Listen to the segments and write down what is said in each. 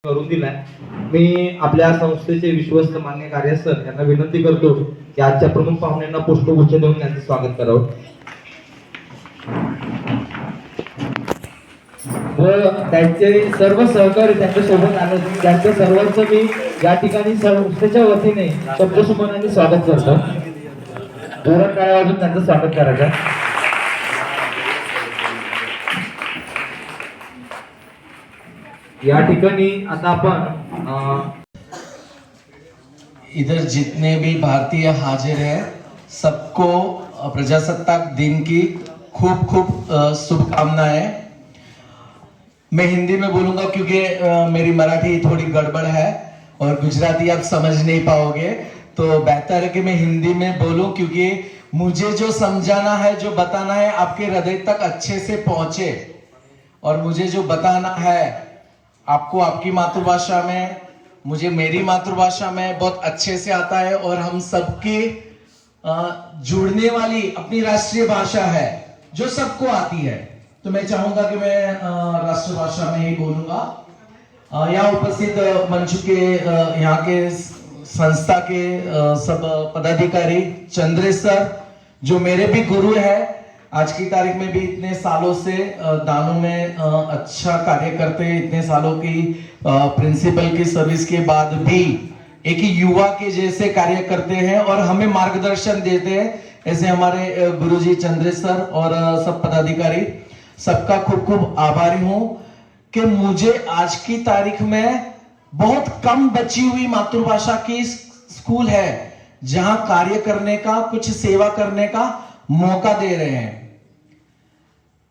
करून दिलाय. मी आपल्या संस्थेचे विश्वस्त मान्य कार्यसर यांना विनंती करतो की आजच्या प्रमुख पाहुण्यांना पुष्पगुच्छ देऊन त्यांचं स्वागत करावं व त्यांचे सर्व सहकारी त्यांच्यासोबत आले. त्यांच्या सर्वांचं मी या ठिकाणी संस्थेच्या वतीने शब्दसुमनाने स्वागत करतो. जोरात टाळ्या वाजवून त्यांचं स्वागत करायचं. या ठिकाणी आता आपण इधर जितने भी भारतीय हाजिर हैं सबको प्रजासत्ताक दिन की खूब खूब शुभकामनाएं. मैं हिंदी में बोलूंगा क्योंकि मेरी मराठी थोड़ी गड़बड़ है और गुजराती आप समझ नहीं पाओगे, तो बेहतर है कि मैं हिंदी में बोलूं क्योंकि मुझे जो समझाना है, जो बताना है आपके हृदय तक अच्छे से पहुंचे. और मुझे जो बताना है आपको आपकी मातृभाषा में, मुझे मेरी मातृभाषा में बहुत अच्छे से आता है. और हम सबकी जुड़ने वाली अपनी राष्ट्रीय भाषा है जो सबको आती है, तो मैं चाहूंगा कि मैं राष्ट्रभाषा में ही बोलूंगा. यहाँ उपस्थित मंच के यहाँ के संस्था के सब पदाधिकारी, चंद्रेश सर जो मेरे भी गुरु है, आज की तारीख में भी इतने सालों से दानों में अच्छा कार्य करते हैं. इतने सालों की प्रिंसिपल की सर्विस के बाद भी एक ही युवा के जैसे कार्य करते हैं और हमें मार्गदर्शन देते हैं. ऐसे हमारे गुरुजी चंद्रेश सर और सब पदाधिकारी, सबका खूब खूब आभारी हूं कि मुझे आज की तारीख में बहुत कम बची हुई मातृभाषा की स्कूल है जहां कार्य करने का, कुछ सेवा करने का मौका दे रहे हैं.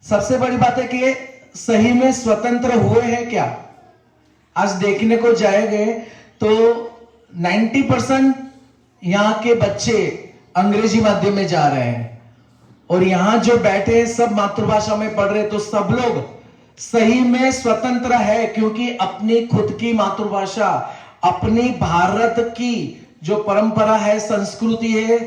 सबसे बड़ी बात है कि सही में स्वतंत्र हुए हैं क्या. आज देखने को जाएंगे तो 90% यहाँ के बच्चे अंग्रेजी माध्यम में जा रहे हैं और यहाँ जो बैठे हैं सब मातृभाषा में पढ़ रहे, तो सब लोग सही में स्वतंत्र है क्योंकि अपनी खुद की मातृभाषा, अपनी भारत की जो परंपरा है, संस्कृति है,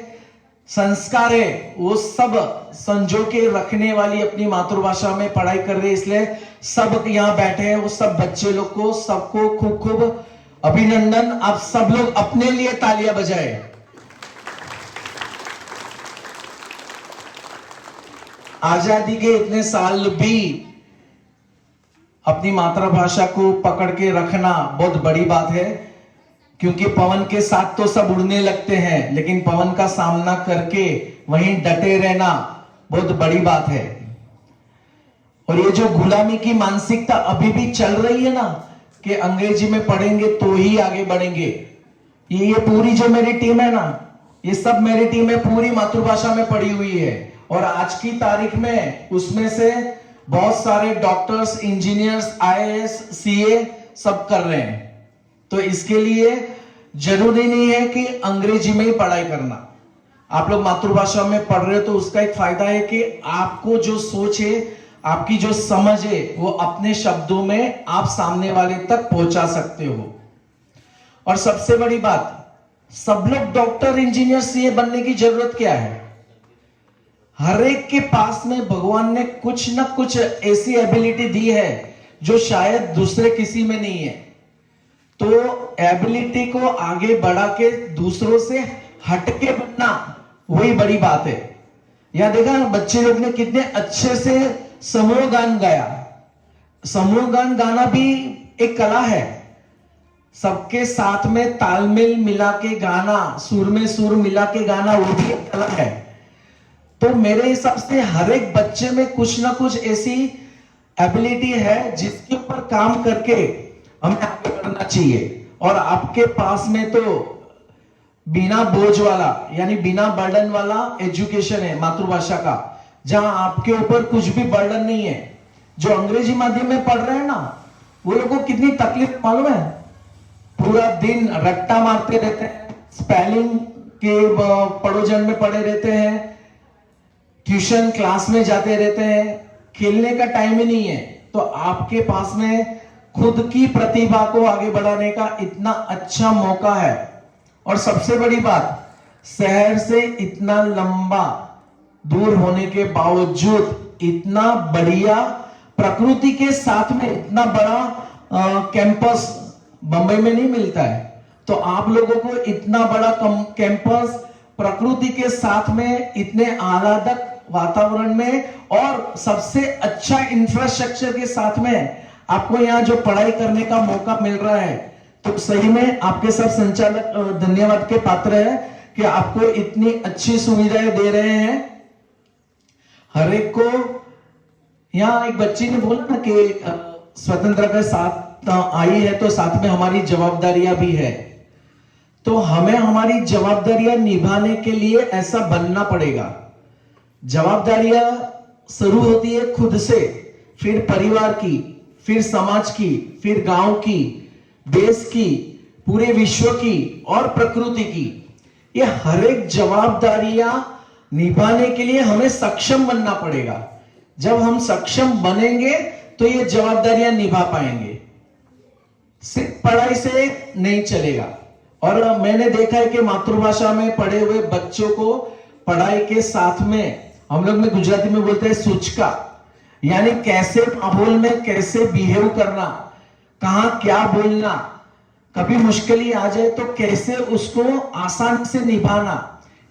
संस्कार है, वो सब संजो के रखने वाली अपनी मातृभाषा में पढ़ाई कर रहे. इसलिए सब यहाँ बैठे हैं, वो सब बच्चे लोग को सबको खूब खूब अभिनंदन. आप सब लोग अपने लिए तालियां बजाएं. आजादी के इतने साल भी अपनी मातृभाषा को पकड़ के रखना बहुत बड़ी बात है, क्योंकि पवन के साथ तो सब उड़ने लगते हैं, लेकिन पवन का सामना करके वहीं डटे रहना बहुत बड़ी बात है. और ये जो गुलामी की मानसिकता अभी भी चल रही है ना कि अंग्रेजी में पढ़ेंगे तो ही आगे बढ़ेंगे, ये पूरी जो मेरी टीम है ना, ये सब मेरी टीम है पूरी मातृभाषा में पढ़ी हुई है. और आज की तारीख में उसमें से बहुत सारे डॉक्टर्स, इंजीनियर्स, आईएएस, सीए सब कर रहे हैं. तो इसके लिए जरूरी नहीं है कि अंग्रेजी में ही पढ़ाई करना. आप लोग मातृभाषा में पढ़ रहे हो तो उसका एक फायदा है कि आपको जो सोच है, आपकी जो समझ है, वो अपने शब्दों में आप सामने वाले तक पहुंचा सकते हो. और सबसे बड़ी बात, सब लोग डॉक्टर, इंजीनियर, सीए बनने की जरूरत क्या है. हर एक के पास में भगवान ने कुछ ना कुछ ऐसी एबिलिटी दी है जो शायद दूसरे किसी में नहीं है. तो एबिलिटी को आगे बढ़ा के दूसरों से हटके बनना वही बड़ी बात है. यहां देखा ना बच्चे लोग ने कितने अच्छे से समूह गान गाया. समूह गान गाना भी एक कला है. सबके साथ में तालमेल मिला के गाना, सुर में सुर मिला के गाना, वो भी एक कला है. तो मेरे हिसाब से हर एक बच्चे में कुछ ना कुछ ऐसी एबिलिटी है जिसके ऊपर काम करके हमें आगे बढ़ना चाहिए. और आपके पास में तो बिना बोझ वाला यानी बिना बर्डन वाला एजुकेशन है मातृभाषा का, जहां आपके ऊपर कुछ भी बर्डन नहीं है. जो अंग्रेजी माध्यम में पढ़ रहे हैं ना, वो लोगों को कितनी तकलीफ मालूम है. पूरा दिन रट्टा मारते रहते हैं, स्पेलिंग के पड़ोजन में पड़े रहते हैं, ट्यूशन क्लास में जाते रहते हैं, खेलने का टाइम ही नहीं है. तो आपके पास में खुद की प्रतिभा को आगे बढ़ाने का इतना अच्छा मौका है. और सबसे बड़ी बात, शहर से इतना लंबा दूर होने के बावजूद इतना बढ़िया प्रकृति के साथ में इतना बड़ा कैंपस बंबई में नहीं मिलता है। तो आप लोगों को इतना बड़ा कैंपस प्रकृति के साथ में इतने आह्लादक वातावरण में और सबसे अच्छा इंफ्रास्ट्रक्चर के साथ में आपको यहाँ जो पढ़ाई करने का मौका मिल रहा है, तो सही में आपके सब संचालक धन्यवाद के पात्र है कि आपको इतनी अच्छी सुविधाएं दे रहे हैं हर एक को। यहाँ एक बच्ची ने बोला ना कि स्वतंत्रता के साथ आई है तो साथ में हमारी जवाबदारियां भी है। तो हमें हमारी जवाबदारियां निभाने के लिए ऐसा बनना पड़ेगा। जवाबदारियां शुरू होती है खुद से, फिर परिवार की, फिर समाज की, फिर गांव की, देश की, पूरे विश्व की और प्रकृति की। ये हर एक जवाबदारियां निभाने के लिए हमें सक्षम बनना पड़ेगा। जब हम सक्षम बनेंगे तो ये जवाबदारियां निभा पाएंगे। सिर्फ पढ़ाई से नहीं चलेगा। और मैंने देखा है कि मातृभाषा में पढ़े हुए बच्चों को पढ़ाई के साथ में हम लोग में गुजराती में बोलते हैं सूचका, यानी कैसे माहौल में कैसे बिहेव करना, कहां क्या बोलना, कभी मुश्किल आ जाए तो कैसे उसको आसान से निभाना,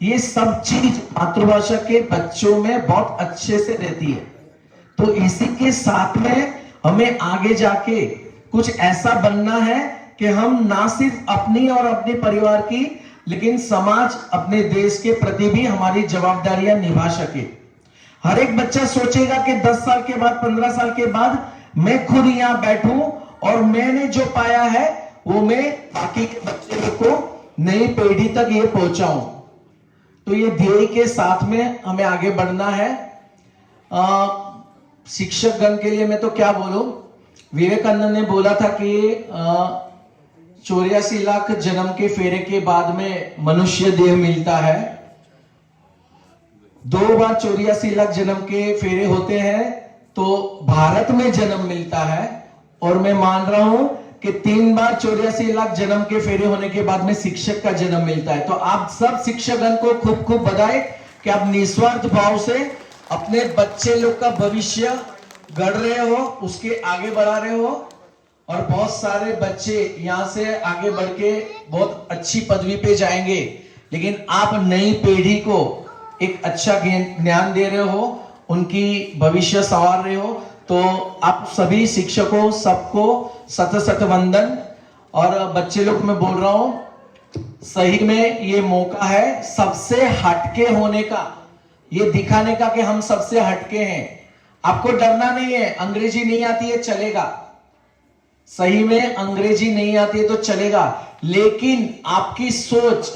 ये सब चीज मातृभाषा के बच्चों में बहुत अच्छे से रहती है। तो इसी के साथ में हमें आगे जाके कुछ ऐसा बनना है कि हम ना सिर्फ अपनी और अपने परिवार की, लेकिन समाज, अपने देश के प्रति भी हमारी जवाबदारियां निभा सके। हर एक बच्चा सोचेगा कि 10 साल के बाद, 15 साल के बाद मैं खुद यहां बैठूं और मैंने जो पाया है वो मैं बाकी के बच्चे को, नई पीढ़ी तक ये पहुंचाऊं। तो ये ध्येय के साथ में हमें आगे बढ़ना है। शिक्षक गण के लिए मैं तो क्या बोलूं, विवेकानंद ने बोला था कि 84 लाख जन्म के फेरे के बाद में मनुष्य देह मिलता है। 2 बार 84 लाख जन्म के फेरे होते हैं तो भारत में जन्म मिलता है। और मैं मान रहा हूं कि 3 बार 84 लाख जन्म के फेरे होने के बाद में शिक्षक का जन्म मिलता है। तो आप सब शिक्षकगण को खूब खूब बधाई कि आप निस्वार्थ भाव से अपने बच्चे लोग का भविष्य गढ़ रहे हो, उसके आगे बढ़ा रहे हो। और बहुत सारे बच्चे यहां से आगे बढ़ के बहुत अच्छी पदवी पे जाएंगे, लेकिन आप नई पीढ़ी को एक अच्छा ज्ञान दे रहे हो, उनकी भविष्य संवार रहे हो। तो आप सभी शिक्षकों सबको शत शत वंदन। और बच्चे लोग मैं बोल रहा हूं, सही में ये मौका है सबसे हटके होने का, ये दिखाने का कि हम सबसे हटके हैं। आपको डरना नहीं है, अंग्रेजी नहीं आती है चलेगा, सही में अंग्रेजी नहीं आती है तो चलेगा, लेकिन आपकी सोच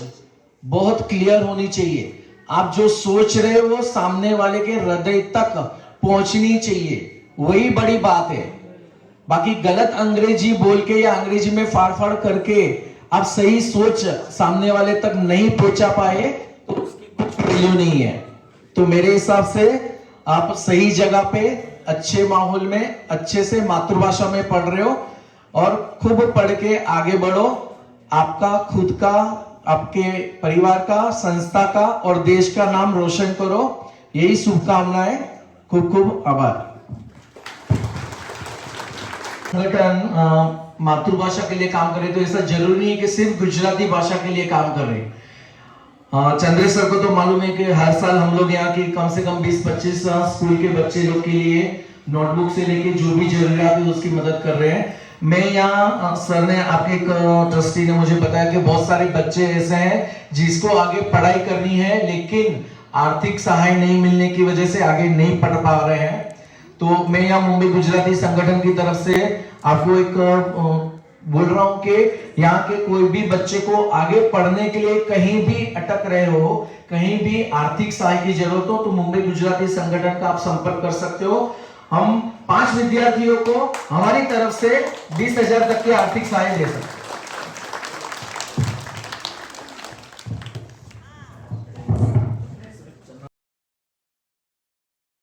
बहुत क्लियर होनी चाहिए। आप जो सोच रहे हो वो सामने वाले के हृदय तक पहुंचनी चाहिए, वही बड़ी बात है। बाकी गलत अंग्रेजी बोल के या अंग्रेजी में फाड़ फाड़ करके आप सही सोच सामने वाले तक नहीं पहुंचा पाए तो उसकी कुछ वैल्यू नहीं है। तो मेरे हिसाब से आप सही जगह पे, अच्छे माहौल में, अच्छे से मातृभाषा में पढ़ रहे हो और खूब पढ़ के आगे बढ़ो। आपका खुद का, आपके परिवार का, संस्था का और देश का नाम रोशन करो। यही शुभकामनाएं। खूब खूब आभार। संगठन मातृभाषा के लिए काम करे तो ऐसा जरूरी नहीं है कि सिर्फ गुजराती भाषा के लिए काम कर रहे। चंद्रेश सर को तो मालूम है कि हर साल हम लोग यहाँ की कम से कम 20-25 स्कूल के बच्चे लोग के लिए नोटबुक से लेके जो भी जरूरियात है उसकी मदद कर रहे हैं। मैं यहाँ, सर ने, आपके एक ट्रस्टी ने मुझे बताया कि बहुत सारे बच्चे ऐसे हैं जिसको आगे पढ़ाई करनी है लेकिन आर्थिक सहाय नहीं मिलने की वजह से आगे नहीं पढ़ पा रहे हैं। तो मैं यहाँ मुंबई गुजराती संगठन की तरफ से आपको एक बोल रहा हूं कि यहाँ के कोई भी बच्चे को आगे पढ़ने के लिए कहीं भी अटक रहे हो, कहीं भी आर्थिक सहाय की जरूरत हो तो मुंबई गुजराती संगठन का आप संपर्क कर सकते हो। हम 5 विद्यार्थियों को हमारी तरफ से 20,000 तक की आर्थिक सहाय दे सकते हैं।